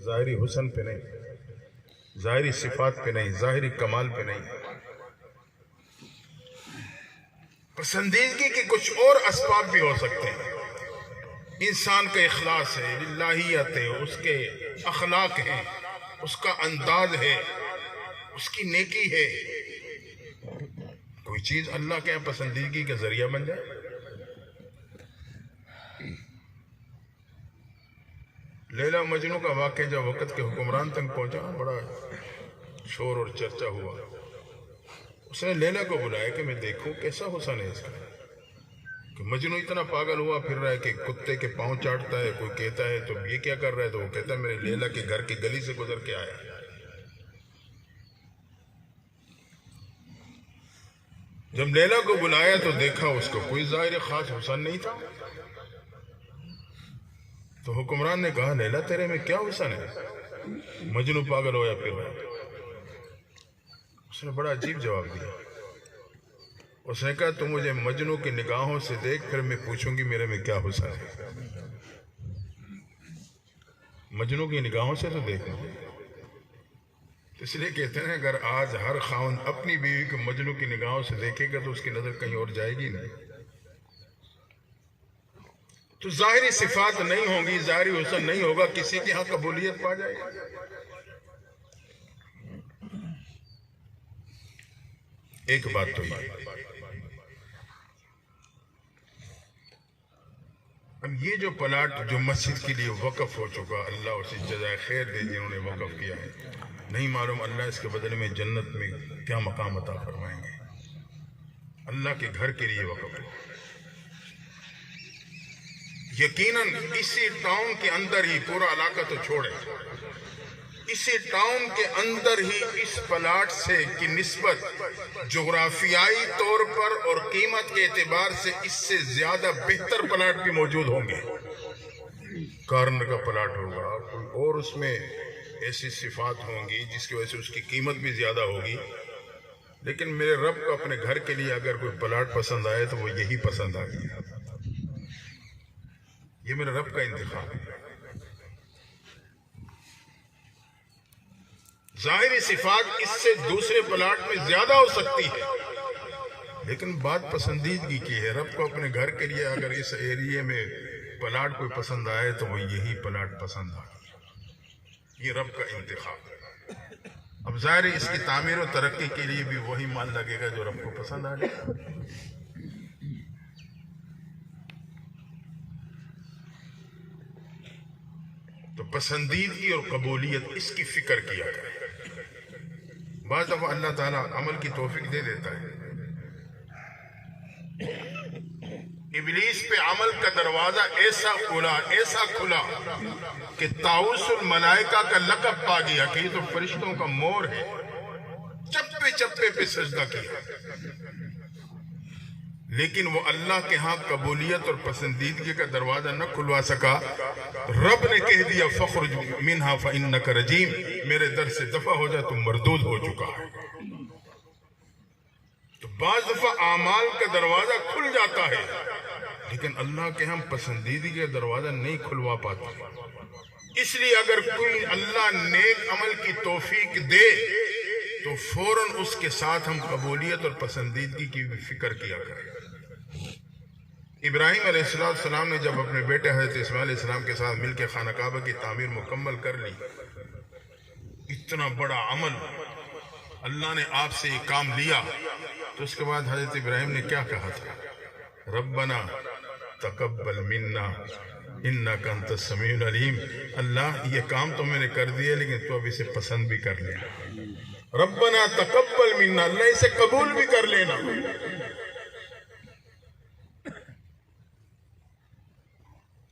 ظاہری حسن پہ نہیں، ظاہری صفات پہ نہیں، ظاہری کمال پہ نہیں۔ پسندیدگی کے کچھ اور اسباب بھی ہو سکتے ہیں۔ انسان کا اخلاص ہے، للہیت ہے، اس کے اخلاق ہیں، اس کا انداز ہے، اس کی نیکی ہے۔ کوئی چیز اللہ کے یہاں پسندیدگی کا ذریعہ بن جائے۔ لیلا مجنو کا واقعہ جب وقت کے حکمران تک پہنچا، بڑا شور اور چرچا ہوا۔ اس نے لیلا کو بلایا کہ میں دیکھوں کیسا حسن ہے اس کا، کہ مجنو اتنا پاگل ہوا پھر رہا ہے کہ کتے کے پاؤں چاٹتا ہے۔ کوئی کہتا ہے تو یہ کیا کر رہا ہے، تو وہ کہتا ہے میرے لیلا کے گھر کی گلی سے گزر کے آیا۔ جب لیلا کو بلایا تو دیکھا اس کو کوئی ظاہر خاص حسن نہیں تھا۔ تو حکمران نے کہا لیلا تیرے میں کیا حسن ہے، مجنو پاگل ہو یا پھر رہا ہے؟ اس نے بڑا عجیب جواب دیا۔ اس نے کہا تو مجھے مجنو کی نگاہوں سے دیکھ، پھر میں پوچھوں گی میرے میں کیا حسن ہے۔ مجنو کی نگاہوں سے تو دیکھو، اس لیے کہتے ہیں اگر آج ہر خاوند اپنی بیوی کو مجنو کی نگاہوں سے دیکھے گا تو اس کی نظر کہیں اور جائے گی نہیں۔ تو ظاہری صفات نہیں ہوں گی، ظاہری حسن نہیں ہوگا، کسی کے ہاں قبولیت پا جائے گا۔ ایک بات تو یہ، اب یہ جو پلاٹ جو مسجد کے لیے وقف ہو چکا، اللہ اسے جزائے خیر دے جنہوں نے وقف کیا ہے، نہیں معلوم اللہ اس کے بدلے میں جنت میں کیا مقام عطا فرمائیں گے۔ اللہ کے گھر کے لیے وقف ہو، یقیناً اسی ٹاؤن کے اندر ہی، پورا علاقہ تو چھوڑے، اسی ٹاؤن کے اندر ہی اس پلاٹ سے کی نسبت جغرافیائی طور پر اور قیمت کے اعتبار سے اس سے زیادہ بہتر پلاٹ بھی موجود ہوں گے۔ کارنر کا پلاٹ ہوگا اور اس میں ایسی صفات ہوں گی جس کی وجہ سے اس کی قیمت بھی زیادہ ہوگی، لیکن میرے رب کو اپنے گھر کے لیے اگر کوئی پلاٹ پسند آئے تو وہ یہی پسند آ گیا۔ یہ میرے رب کا انتخاب ہے۔ ظاہری صفات اس سے دوسرے پلاٹ میں زیادہ ہو سکتی ہے، لیکن بات پسندیدگی کی ہے۔ رب کو اپنے گھر کے لیے اگر اس ایریے میں پلاٹ کوئی پسند آئے تو وہ یہی پلاٹ پسند آئے۔ یہ رب کا انتخاب ہے۔ اب ظاہر اس کی تعمیر و ترقی کے لیے بھی وہی مال لگے گا جو رب کو پسند آ جائے گا۔ تو پسندیدگی اور قبولیت اس کی فکر کیا کرے۔ بعض دفعہ اللہ تعالیٰ عمل کی توفیق دے دیتا ہے، ابلیس پہ عمل کا دروازہ ایسا کھلا کہ طاؤس الملائکہ کا لقب پا گیا کہ یہ تو فرشتوں کا مور ہے۔ چپے چپے پہ سجدہ کیا، لیکن وہ اللہ کے ہاں قبولیت اور پسندیدگی کا دروازہ نہ کھلوا سکا۔ رب نے کہہ دیا فخرج منہا فإنک رجیم، میرے در سے دفع ہو جا، تم مردود ہو چکا ہے۔ تو بعض دفعہ اعمال کا دروازہ کھل جاتا ہے، لیکن اللہ کے ہم پسندیدگی کا دروازہ نہیں کھلوا پاتے۔ اس لیے اگر کوئی اللہ نیک عمل کی توفیق دے تو فوراً اس کے ساتھ ہم قبولیت اور پسندیدگی کی بھی فکر کیا کریں۔ ابراہیم علیہ السلام نے جب اپنے بیٹے حضرت اسماعیل علیہ السلام کے ساتھ مل کے خانہ کعبہ کی تعمیر مکمل کر لی، اتنا بڑا عمل اللہ نے آپ سے یہ کام لیا، تو اس کے بعد حضرت ابراہیم نے کیا کہا تھا؟ ربنا تقبل منا انک انت السمیع العلیم، اللہ یہ کام تو میں نے کر دیا لیکن تو اب اسے پسند بھی کر لینا۔ ربنا تقبل منا، اللہ اسے قبول بھی کر لینا۔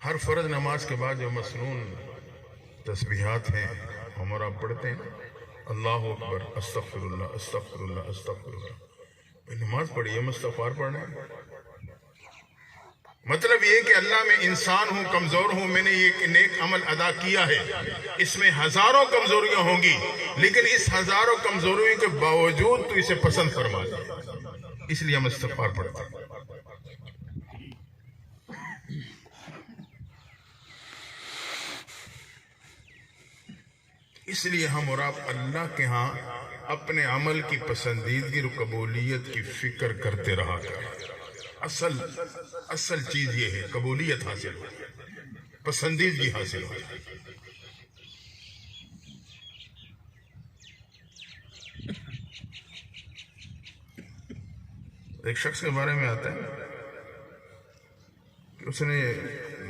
ہر فرض نماز کے بعد جو مسنون تسبیحات ہیں ہمارا پڑھتے ہیں، اللہ اکبر، استغفر اللہ استغفر اللہ استغفر اللہ۔ نماز پڑھی ہے، استغفار پڑھنا ہے۔ مطلب یہ کہ اللہ میں انسان ہوں، کمزور ہوں، میں نے یہ نیک عمل ادا کیا ہے، اس میں ہزاروں کمزوریاں ہوں گی، لیکن اس ہزاروں کمزوریوں کے باوجود تو اسے پسند فرما دے، اس لیے ہم استغفار پڑھتے ہیں۔ اس لیے ہم اور آپ اللہ کے ہاں اپنے عمل کی پسندیدگی اور قبولیت کی فکر کرتے رہا کریں۔ اصل چیز یہ ہے، قبولیت حاصل ہو، پسندیدگی حاصل ہو۔ ایک شخص کے بارے میں آتا ہے کہ اس نے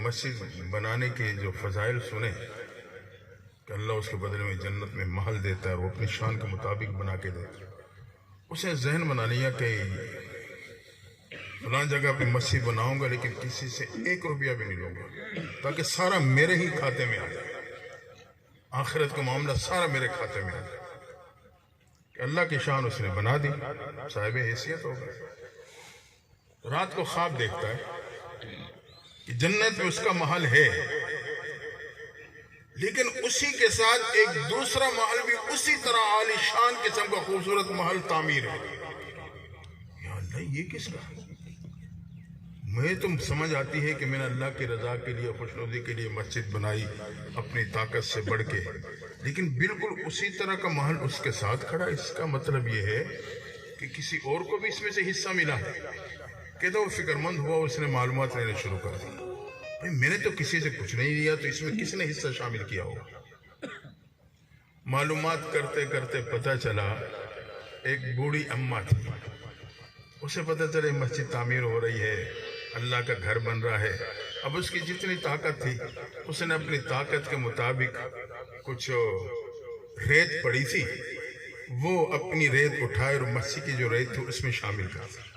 مسجد بنانے کے جو فضائل سنے کہ اللہ اس کے بدلے میں جنت میں محل دیتا ہے اور وہ اپنی شان کے مطابق بنا کے دیتا ہے، اس نے ذہن بنا لیا کہ فلاں جگہ پہ مسجد بناؤں گا لیکن کسی سے 1 روپیہ بھی نہیں لوں گا تاکہ سارا میرے ہی کھاتے میں آ جائے، آخرت کا معاملہ سارا میرے کھاتے میں آ جائے۔ کہ اللہ کی شان اس نے بنا دی، صاحب حیثیت ہو گئے۔ رات کو خواب دیکھتا ہے کہ جنت میں اس کا محل ہے، لیکن اسی کے ساتھ ایک دوسرا محل بھی اسی طرح عالی شان قسم کا خوبصورت محل تعمیر ہے۔ یا اللہ، یہ کس کا؟ مجھے تم سمجھ آتی ہے کہ میں نے اللہ کی رضا کے لیے، خوشنودی کے لیے مسجد بنائی اپنی طاقت سے بڑھ کے، لیکن بالکل اسی طرح کا محل اس کے ساتھ کھڑا۔ اس کا مطلب یہ ہے کہ کسی اور کو بھی اس میں سے حصہ ملا ہے۔ کہتا وہ فکر مند ہوا، اس نے معلومات لینا شروع کر دی۔ بھائی میں نے تو کسی سے کچھ نہیں لیا، تو اس میں کس نے حصہ شامل کیا ہوگا؟ معلومات کرتے کرتے پتہ چلا ایک بوڑھی اماں تھی، اسے پتہ چلے مسجد تعمیر ہو رہی ہے، اللہ کا گھر بن رہا ہے۔ اب اس کی جتنی طاقت تھی، اس نے اپنی طاقت کے مطابق کچھ ریت پڑی تھی، وہ اپنی ریت اٹھائے اور مسجد کی جو ریت تھی اس میں شامل کر دی۔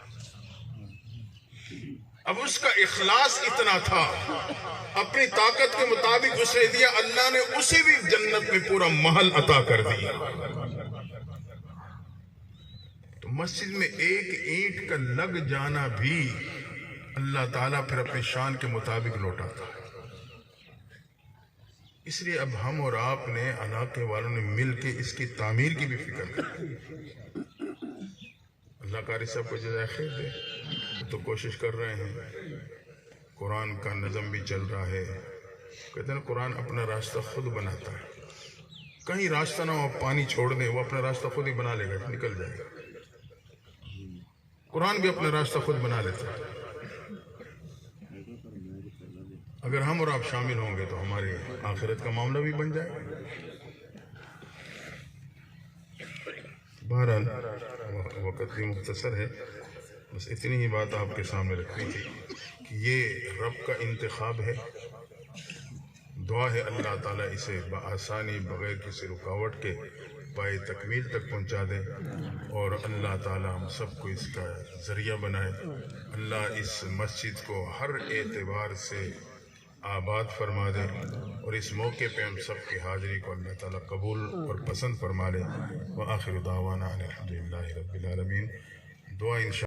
اب اس کا اخلاص اتنا تھا، اپنی طاقت کے مطابق اس نے دیا، اللہ نے اسے بھی جنت میں پورا محل عطا کر دیا۔ تو مسجد میں ایک اینٹ کا لگ جانا بھی اللہ تعالیٰ پھر اپنی شان کے مطابق لوٹاتا ہے۔ اس لیے اب ہم اور آپ نے، علاقے والوں نے مل کے اس کی تعمیر کی بھی فکر کی۔ اللہ قاری صاحب کو جزائے خیر دے، تو کوشش کر رہے ہیں، قرآن کا نظم بھی چل رہا ہے۔ کہتے ہیں قرآن اپنا راستہ خود بناتا ہے، کہیں راستہ نہ ہو پانی چھوڑ دیں، وہ اپنا راستہ خود ہی بنا لے گا، نکل جائے گا۔ قرآن بھی اپنا راستہ خود بنا لیتا ہے۔ اگر ہم اور آپ شامل ہوں گے تو ہماری آخرت کا معاملہ بھی بن جائے گا۔ بہرحال وقت بھی مختصر ہے، بس اتنی ہی بات آپ کے سامنے رکھنی تھی کہ یہ رب کا انتخاب ہے۔ دعا ہے اللہ تعالیٰ اسے بآسانی، بغیر کسی رکاوٹ کے پائے تکمیل تک پہنچا دے، اور اللہ تعالیٰ ہم سب کو اس کا ذریعہ بنائے۔ اللہ اس مسجد کو ہر اعتبار سے آباد فرما دے، اور اس موقع پہ ہم سب کی حاضری کو اللہ تعالیٰ قبول اور پسند فرما لے۔ وآخر دعوانا ان الحمدللہ رب العالمین۔ دعا انشاءاللہ